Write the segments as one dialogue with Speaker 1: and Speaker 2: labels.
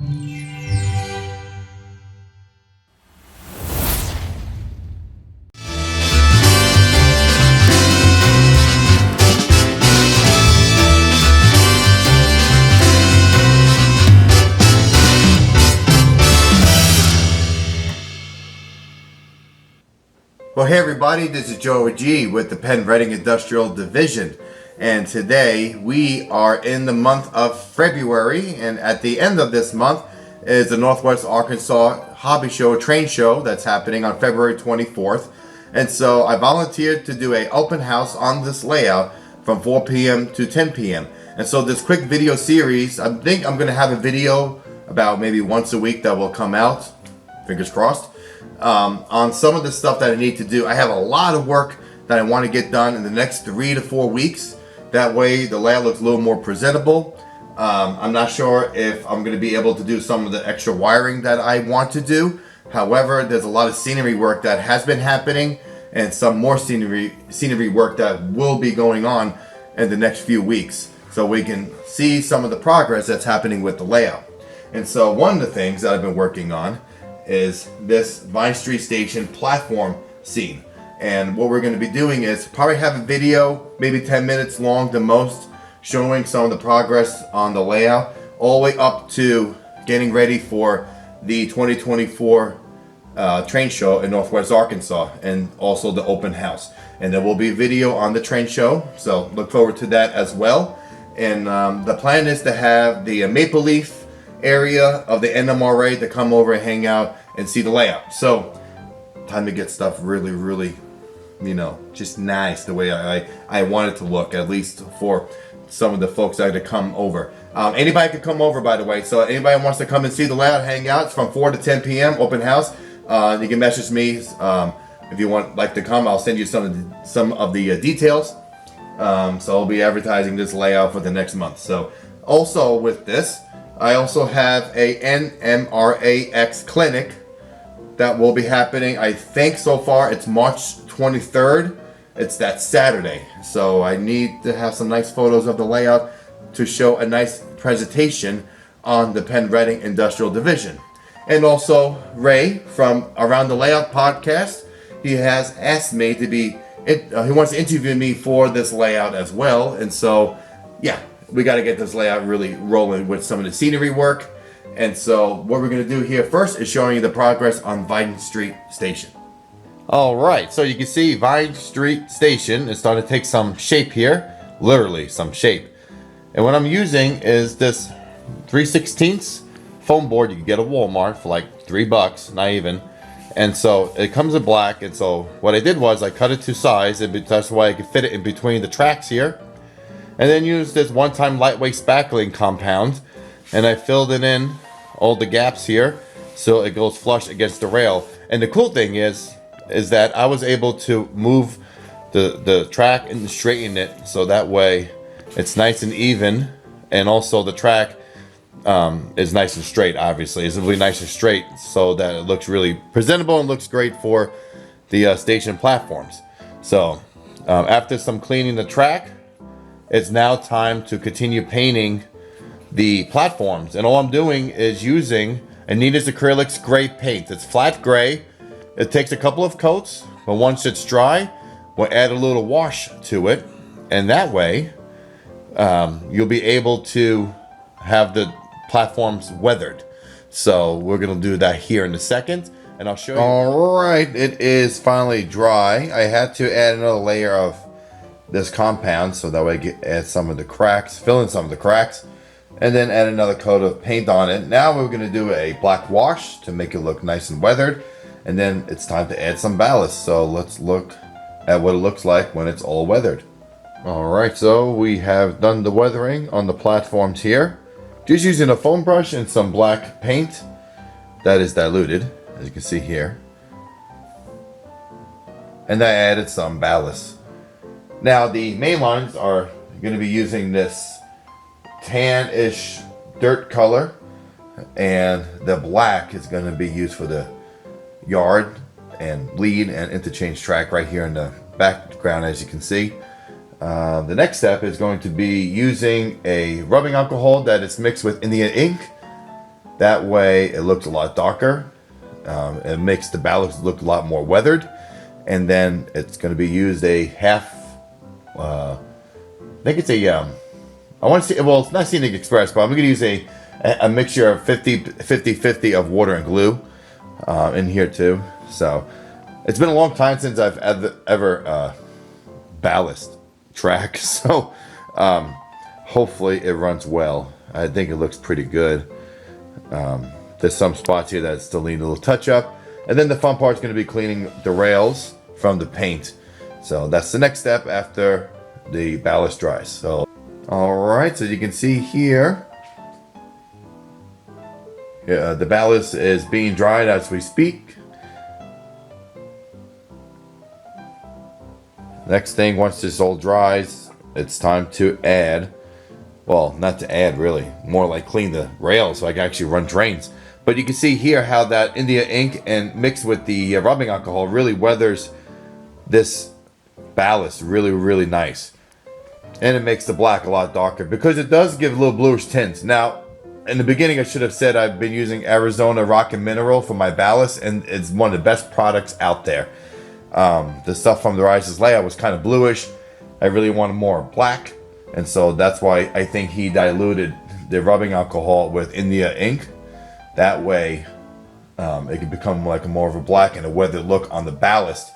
Speaker 1: Well, hey everybody, this is Joe G with the Penn-Reading Industrial Division, and today we are in the month of February, and at the end of this month is the Northwest Arkansas Hobby Show Train Show that's happening on February 24th. And so I volunteered to do an open house on this layout from 4 p.m. to 10 p.m. And so this quick video series, I think I'm going to have a video about maybe once a week that will come out, fingers crossed, on some of the stuff that I need to do. I have a lot of work that I want to get done in the next 3 to 4 weeks. That way the layout looks a little more presentable. I'm not sure if I'm going to be able to do some of the extra wiring that I want to do. However, there's a lot of scenery work that has been happening and some more scenery work that will be going on in the next few weeks, so we can see some of the progress that's happening with the layout. And so one of the things that I've been working on is this Vine Street Station platform scene. And what we're going to be doing is probably have a video, maybe 10 minutes long the most, showing some of the progress on the layout, all the way up to getting ready for the 2024 train show in Northwest Arkansas, and also the open house. And there will be a video on the train show, so look forward to that as well. And the plan is to have the Maple Leaf area of the NMRA to come over and hang out and see the layout. So time to get stuff really, just nice the way I want it to look, at least for some of the folks that are to come over. Anybody could come over, by the way. So anybody who wants to come and see the layout, hang out, it's from 4 to 10 p.m. open house. You can message me if you like to come. I'll send you some of the details. So I'll be advertising this layout for the next month. So also with this, I also have a NMRAX clinic that will be happening. I think so far it's March 23rd. It's that Saturday. So I need to have some nice photos of the layout to show a nice presentation on the Penn-Reading Industrial Division. And also Ray from Around the Layout podcast, he has asked me to be, he wants to interview me for this layout as well. And so, yeah, we got to get this layout really rolling with some of the scenery work. And so what we're going to do here first is showing you the progress on Vine Street Station. All right, so you can see Vine Street Station is starting to take some shape here, literally some shape. And what I'm using is this 3/16 foam board you can get at Walmart for like $3, not even. And so it comes in black. And so what I did was I cut it to size, and that's why I could fit it in between the tracks here. And then use this one-time lightweight spackling compound, and I filled it in all the gaps here so it goes flush against the rail. And the cool thing is that I was able to move the track and straighten it so that way it's nice and even, and also the track is nice and straight. Obviously it's really nice and straight so that it looks really presentable and looks great for the station platforms. So after some cleaning the track, it's now time to continue painting the platforms. And all I'm doing is using Anita's Acrylics gray paint. It's flat gray. It takes a couple of coats, but once it's dry, we'll add a little wash to it. And that way, you'll be able to have the platforms weathered. So we're gonna do that here in a second, and I'll show you. All right, it is finally dry. I had to add another layer of this compound so that way I add some of the cracks, fill in some of the cracks, and then add another coat of paint on it. Now we're going to do a black wash to make it look nice and weathered, and then it's time to add some ballast. So let's look at what it looks like when it's all weathered. All right, so we have done the weathering on the platforms here, just using a foam brush and some black paint that is diluted, as you can see here, and I added some ballast. Now the main lines are going to be using this tan-ish dirt color, and the black is going to be used for the yard and lead and interchange track right here in the background, as you can see. The next step is going to be using a rubbing alcohol that is mixed with Indian ink That way it looks a lot darker. It makes the ballast look a lot more weathered. And then it's going to be used a half, I think it's a, I want to say, well, it's not Scenic Express, but I'm going to use a mixture of 50-50 of water and glue in here too. So it's been a long time since I've ever ballast track. So hopefully it runs well. I think it looks pretty good. There's some spots here that still need a little touch up. And then the fun part is going to be cleaning the rails from the paint. So that's the next step after the ballast dries. So, alright, so you can see here, the ballast is being dried as we speak. Next thing, once this all dries, it's time to add, well, not to add really, more like clean the rails so I can actually run drains. But you can see here how that India ink and mixed with the rubbing alcohol really weathers this ballast really nice. And it makes the black a lot darker because it does give a little bluish tints. Now, in the beginning I should have said I've been using Arizona Rock and Mineral for my ballast, and it's one of the best products out there. The stuff from the Rise's layout was kind of bluish. I really wanted more black, and so that's why I think he diluted the rubbing alcohol with India ink. That way it can become like more of a black and a weathered look on the ballast.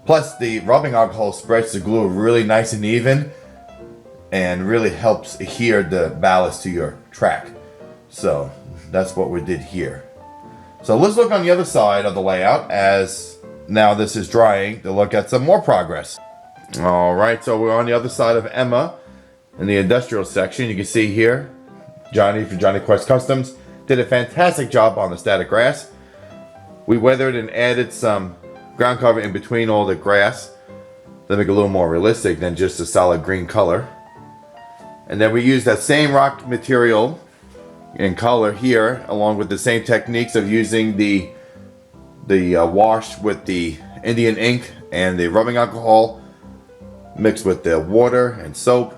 Speaker 1: Plus the rubbing alcohol spreads the glue really nice and even and really helps adhere the ballast to your track. So that's what we did here. So let's look on the other side of the layout as now this is drying to look at some more progress. Alright, so we're on the other side of Emma in the industrial section. You can see here Johnny from Johnny Quest Customs did a fantastic job on the static grass. We weathered and added some ground cover in between all the grass to make it a little more realistic than just a solid green color. And then we used that same rock material in color here, along with the same techniques of using the wash with the Indian ink and the rubbing alcohol mixed with the water and soap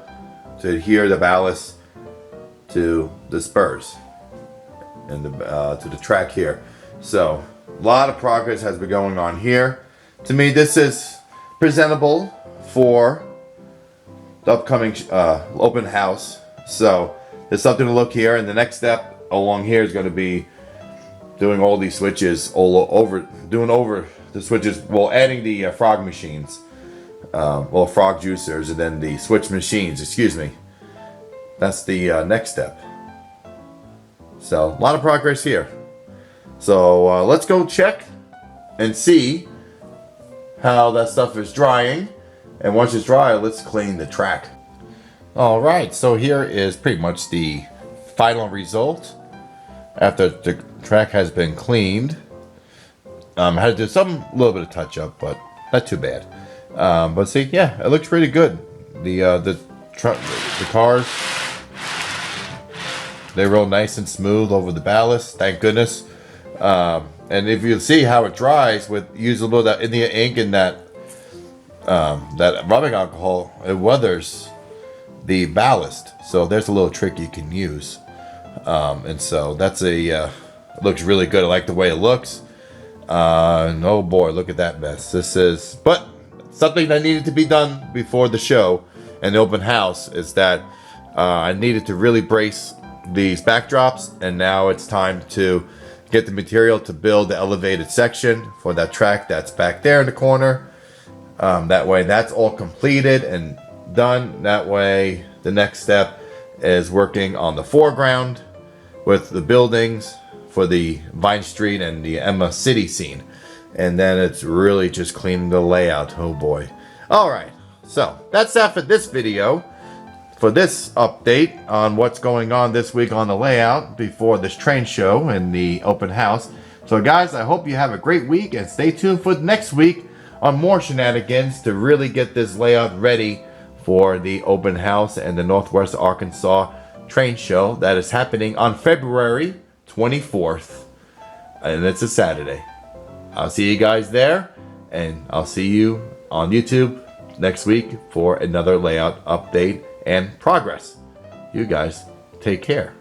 Speaker 1: to adhere the ballast to the spurs and to the track here. So a lot of progress has been going on here. To me, this is presentable for the upcoming open house. So there's something to look here, and the next step along here is going to be doing all these switches doing over the switches, well, adding the frog machines, well, frog juicers, and then the switch machines, excuse me. That's the next step. So a lot of progress here. So let's go check and see how that stuff is drying. And once it's dry, let's clean the track. Alright, so here is pretty much the final result after the track has been cleaned. I had to do some little bit of touch up, but not too bad. But see, yeah, it looks pretty good. The cars, they're real nice and smooth over the ballast, thank goodness. And if you see how it dries with using a little of that India ink and that rubbing alcohol, it weathers the ballast. So there's a little trick you can use. And so that's it looks really good. I like the way it looks. Oh boy, look at that mess. But something that needed to be done before the show and the open house is that I needed to really brace these backdrops, and now it's time to get the material to build the elevated section for that track that's back there in the corner. That way that's all completed and done. That way the next step is working on the foreground with the buildings for the Vine Street and the Emma City scene. And then it's really just cleaning the layout. Oh boy. Alright, so that's that for this video. For this update on what's going on this week on the layout before this train show and the open house. So guys, I hope you have a great week and stay tuned for next week on more shenanigans to really get this layout ready for the open house and the Northwest Arkansas train show that is happening on February 24th. And it's a Saturday. I'll see you guys there, and I'll see you on YouTube next week for another layout update and progress. You guys take care.